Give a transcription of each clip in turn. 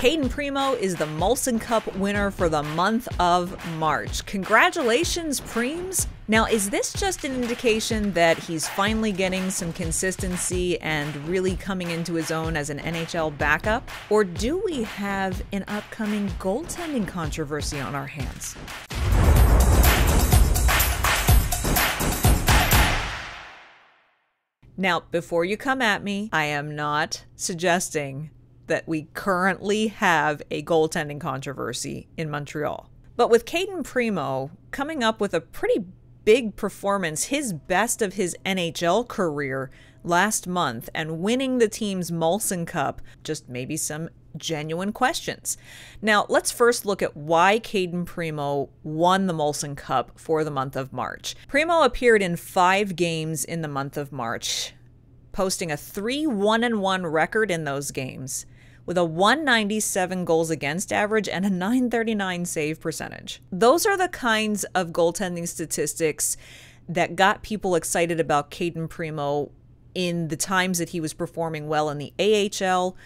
Cayden Primeau is the Molson Cup winner for the month of March. Congratulations, Preems! Now, is this just an indication that he's finally getting some consistency and really coming into his own as an NHL backup? Or do we have an upcoming goaltending controversy on our hands? Now, before you come at me, I am not suggesting that we currently have a goaltending controversy in Montreal. But with Cayden Primeau coming up with a pretty big performance, his best of his NHL career last month, and winning the team's Molson Cup, just maybe some genuine questions. Now, let's first look at why Cayden Primeau won the Molson Cup for the month of March. Primeau appeared in 5 games in the month of March, posting a 3-1-1 record in those games, with a 197 goals against average and a 939 save percentage. Those are the kinds of goaltending statistics that got people excited about Cayden Primeau in the times that he was performing well in the AHL,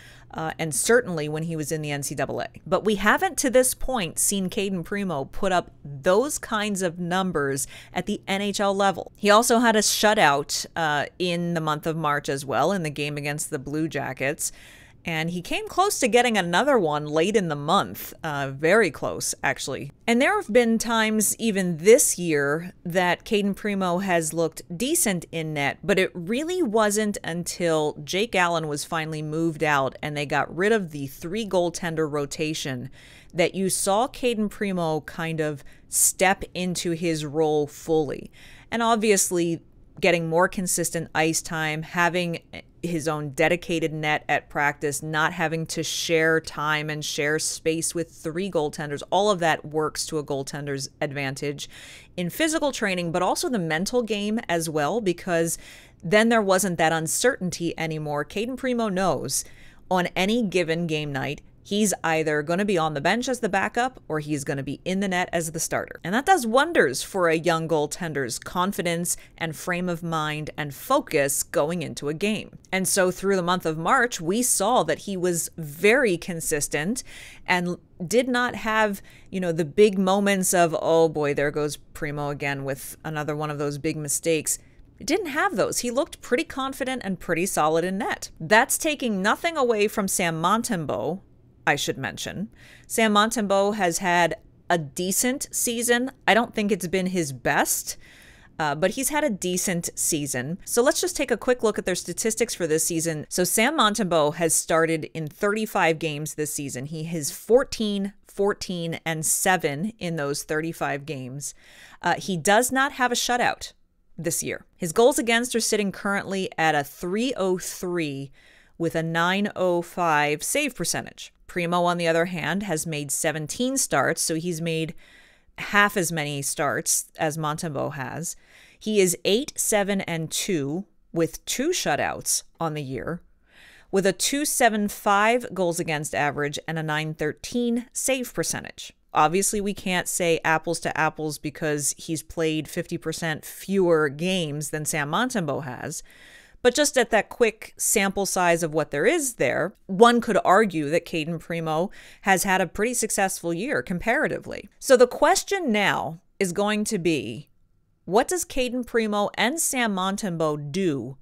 and certainly when he was in the NCAA. But we haven't to this point seen Cayden Primeau put up those kinds of numbers at the NHL level. He also had a shutout in the month of March as well in the game against the Blue Jackets. And he came close to getting another one late in the month, very close, actually. And there have been times even this year that Cayden Primeau has looked decent in net, but it really wasn't until Jake Allen was finally moved out and they got rid of the 3 goaltender rotation that you saw Cayden Primeau kind of step into his role fully. And obviously, getting more consistent ice time, having his own dedicated net at practice, not having to share time and share space with 3 goaltenders. All of that works to a goaltender's advantage in physical training, but also the mental game as well, because then there wasn't that uncertainty anymore. Cayden Primeau knows on any given game night, he's either going to be on the bench as the backup or he's going to be in the net as the starter. And that does wonders for a young goaltender's confidence and frame of mind and focus going into a game. And so through the month of March, we saw that he was very consistent and did not have, the big moments of, oh boy, there goes Primeau again with another one of those big mistakes. Didn't have those. He looked pretty confident and pretty solid in net. That's taking nothing away from Sam Montembeault, I should mention. Sam Montembeault has had a decent season. I don't think it's been his best, but he's had a decent season. So let's just take a quick look at their statistics for this season. So Sam Montembeault has started in 35 games this season. He has 14, 14, and 7 in those 35 games. He does not have a shutout this year. His goals against are sitting currently at a .303 with a .905 save percentage. Primeau, on the other hand, has made 17 starts, so he's made half as many starts as Montembeault has. He is 8-7-2 with 2 shutouts on the year, with a .275 goals against average and a .913 save percentage. Obviously, we can't say apples to apples because he's played 50% fewer games than Sam Montembeault has. But just at that quick sample size of what there is there, one could argue that Cayden Primeau has had a pretty successful year comparatively. So the question now is going to be, what does Cayden Primeau and Sam Montembeault do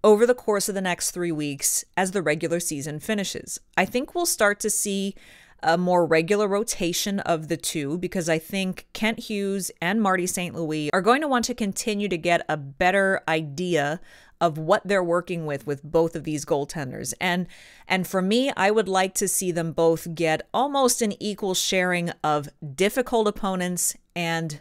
over the course of the next 3 weeks as the regular season finishes? I think we'll start to see a more regular rotation of the two, because I think Kent Hughes and Marty St. Louis are going to want to continue to get a better idea of what they're working with both of these goaltenders. And for me, I would like to see them both get almost an equal sharing of difficult opponents and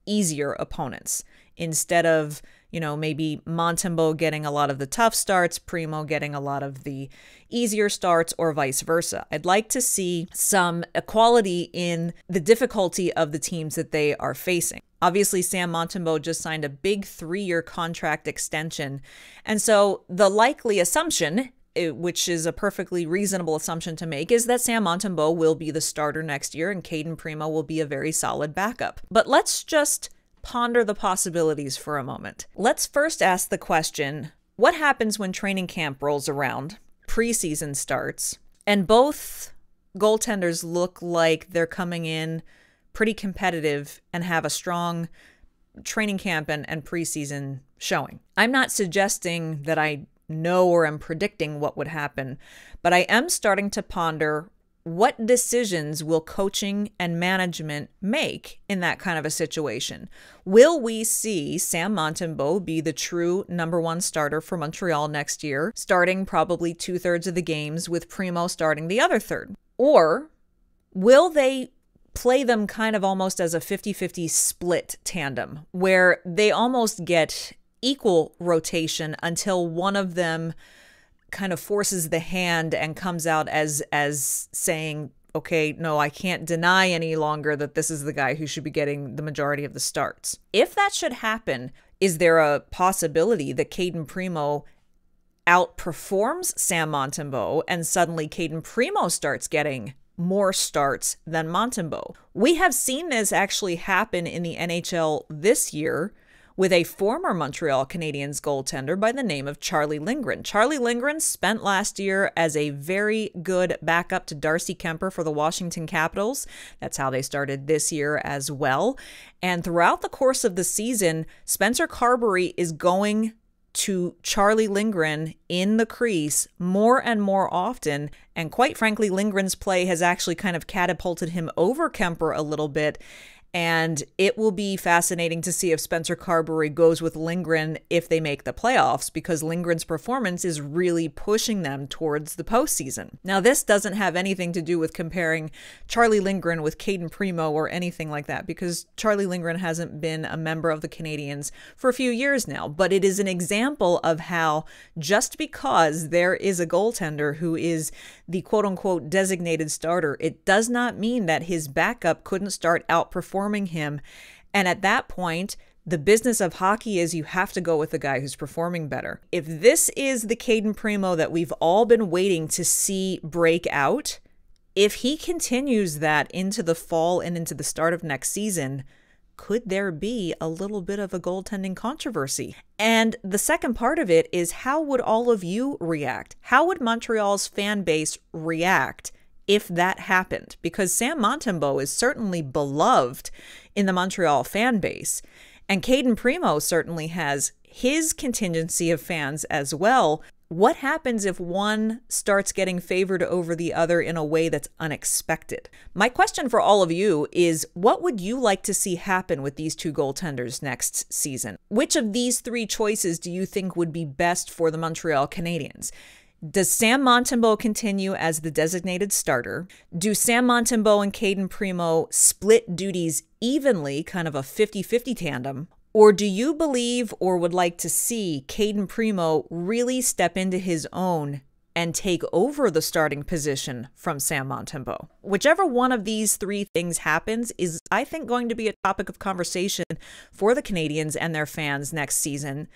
easier opponents, instead of, maybe Montembeault getting a lot of the tough starts, Primeau getting a lot of the easier starts, or vice versa. I'd like to see some equality in the difficulty of the teams that they are facing. Obviously, Sam Montembeault just signed a big 3-year contract extension. And so the likely assumption, which is a perfectly reasonable assumption to make, is that Sam Montembeault will be the starter next year and Cayden Primeau will be a very solid backup. But let's just ponder the possibilities for a moment. Let's first ask the question, what happens when training camp rolls around, preseason starts, and both goaltenders look like they're coming in pretty competitive and have a strong training camp and preseason showing. I'm not suggesting that I know or am predicting what would happen, but I am starting to ponder what decisions will coaching and management make in that kind of a situation. Will we see Sam Montembeault be the true #1 starter for Montreal next year, starting probably 2/3 of the games with Primeau starting the other third? Or will they play them kind of almost as a 50-50 split tandem, where they almost get equal rotation until one of them kind of forces the hand and comes out as saying, okay, no, I can't deny any longer that this is the guy who should be getting the majority of the starts. If that should happen, is there a possibility that Cayden Primeau outperforms Sam Montembeault and suddenly Cayden Primeau starts getting more starts than Montembeault? We have seen this actually happen in the NHL this year with a former Montreal Canadiens goaltender by the name of Charlie Lindgren. Charlie Lindgren spent last year as a very good backup to Darcy Kuemper for the Washington Capitals. That's how they started this year as well. And throughout the course of the season, Spencer Carbery is going to Charlie Lindgren in the crease more and more often. And quite frankly, Lindgren's play has actually kind of catapulted him over Kuemper a little bit. And it will be fascinating to see if Spencer Carbery goes with Lindgren if they make the playoffs, because Lindgren's performance is really pushing them towards the postseason. Now, this doesn't have anything to do with comparing Charlie Lindgren with Cayden Primeau or anything like that, because Charlie Lindgren hasn't been a member of the Canadiens for a few years now. But it is an example of how just because there is a goaltender who is the quote-unquote designated starter, it does not mean that his backup couldn't start outperforming him. And at that point, the business of hockey is you have to go with the guy who's performing better. If this is the Cayden Primeau that we've all been waiting to see break out, if he continues that into the fall and into the start of next season, could there be a little bit of a goaltending controversy? And the second part of it is, how would all of you react? How would Montreal's fan base react if that happened? Because Sam Montembeault is certainly beloved in the Montreal fan base, and Cayden Primeau certainly has his contingency of fans as well. What happens if one starts getting favored over the other in a way that's unexpected? My question for all of you is, what would you like to see happen with these two goaltenders next season? Which of these three choices do you think would be best for the Montreal Canadiens? Does Sam Montembeault continue as the designated starter? Do Sam Montembeault and Cayden Primeau split duties evenly, kind of a 50-50 tandem? Or do you believe or would like to see Cayden Primeau really step into his own and take over the starting position from Sam Montembeault? Whichever one of these three things happens is, I think, going to be a topic of conversation for the Canadiens and their fans next season,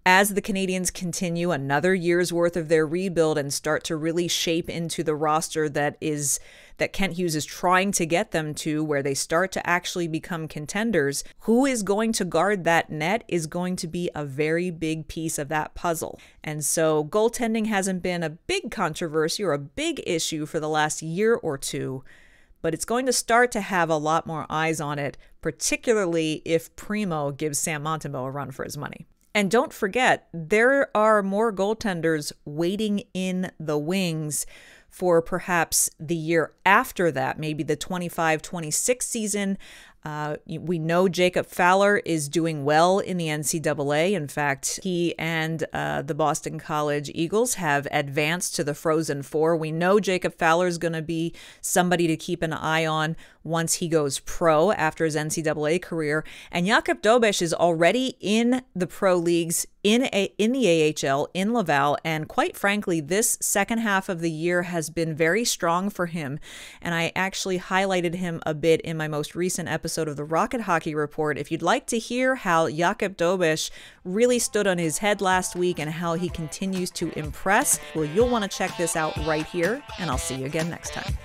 as the Canadiens continue another year's worth of their rebuild and start to really shape into the roster that Kent Hughes is trying to get them to, where they start to actually become contenders. Who is going to guard that net is going to be a very big piece of that puzzle. And so goaltending hasn't been a big controversy or a big issue for the last year or two, but it's going to start to have a lot more eyes on it, particularly if Primeau gives Sam Montembeault a run for his money. And don't forget, there are more goaltenders waiting in the wings for perhaps the year after that, maybe the 25-26 season. We know Jacob Fowler is doing well in the NCAA. In fact, he and the Boston College Eagles have advanced to the Frozen Four. We know Jacob Fowler is going to be somebody to keep an eye on once he goes pro after his NCAA career. And Jakub Dobeš is already in the pro leagues in the AHL in Laval. And quite frankly, this second half of the year has been very strong for him. And I actually highlighted him a bit in my most recent episode of the Rocket Hockey Report. If you'd like to hear how Jakub Dobeš really stood on his head last week and how he continues to impress, well, you'll want to check this out right here, and I'll see you again next time.